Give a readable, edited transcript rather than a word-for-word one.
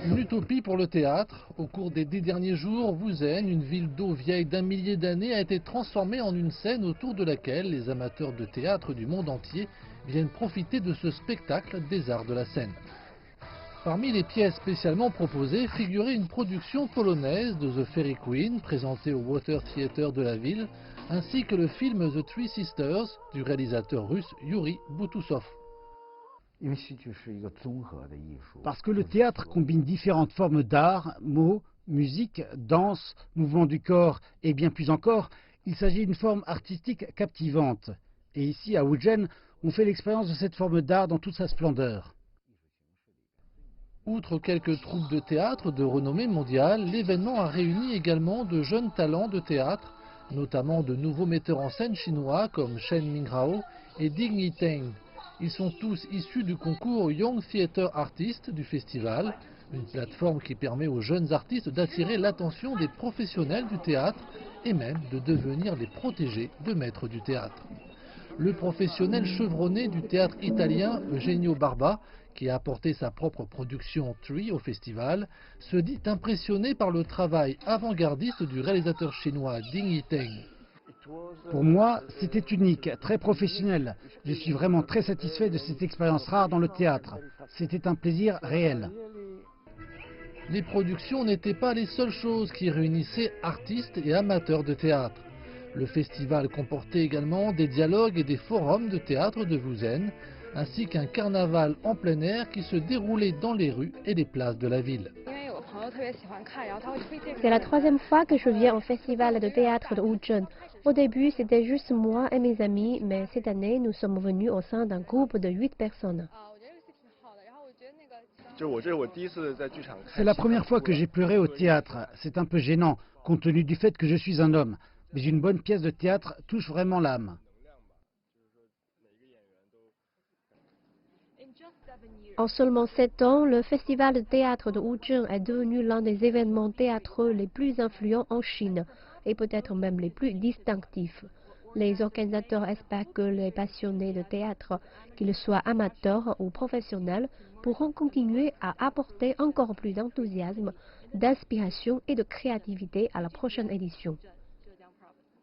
Une utopie pour le théâtre. Au cours des 10 derniers jours, Wuzhen, une ville d'eau vieille d'un millier d'années, a été transformée en une scène autour de laquelle les amateurs de théâtre du monde entier viennent profiter de ce spectacle des arts de la scène. Parmi les pièces spécialement proposées figurait une production polonaise de The Fairy Queen, présentée au Water Theatre de la ville, ainsi que le film The Three Sisters du réalisateur russe Yuri Boutoussov. Parce que le théâtre combine différentes formes d'art, mots, musique, danse, mouvement du corps et bien plus encore, il s'agit d'une forme artistique captivante. Et ici, à Wuzhen, on fait l'expérience de cette forme d'art dans toute sa splendeur. Outre quelques troupes de théâtre de renommée mondiale, l'événement a réuni également de jeunes talents de théâtre, notamment de nouveaux metteurs en scène chinois comme Shen Mingrao et Ding Yiteng. Ils sont tous issus du concours Young Theatre Artist du festival, une plateforme qui permet aux jeunes artistes d'attirer l'attention des professionnels du théâtre et même de devenir les protégés de maîtres du théâtre. Le professionnel chevronné du théâtre italien Eugenio Barba, qui a apporté sa propre production Tree au festival, se dit impressionné par le travail avant-gardiste du réalisateur chinois Ding Yiteng. Pour moi, c'était unique, très professionnel. Je suis vraiment très satisfait de cette expérience rare dans le théâtre. C'était un plaisir réel. Les productions n'étaient pas les seules choses qui réunissaient artistes et amateurs de théâtre. Le festival comportait également des dialogues et des forums de théâtre de Wuzhen, ainsi qu'un carnaval en plein air qui se déroulait dans les rues et les places de la ville. C'est la troisième fois que je viens au festival de théâtre de Wuzhen. Au début, c'était juste moi et mes amis, mais cette année, nous sommes venus au sein d'un groupe de 8 personnes. C'est la première fois que j'ai pleuré au théâtre. C'est un peu gênant, compte tenu du fait que je suis un homme. Mais une bonne pièce de théâtre touche vraiment l'âme. En seulement 7 ans, le festival de théâtre de Wuzhen est devenu l'un des événements théâtreux les plus influents en Chine et peut-être même les plus distinctifs. Les organisateurs espèrent que les passionnés de théâtre, qu'ils soient amateurs ou professionnels, pourront continuer à apporter encore plus d'enthousiasme, d'inspiration et de créativité à la prochaine édition.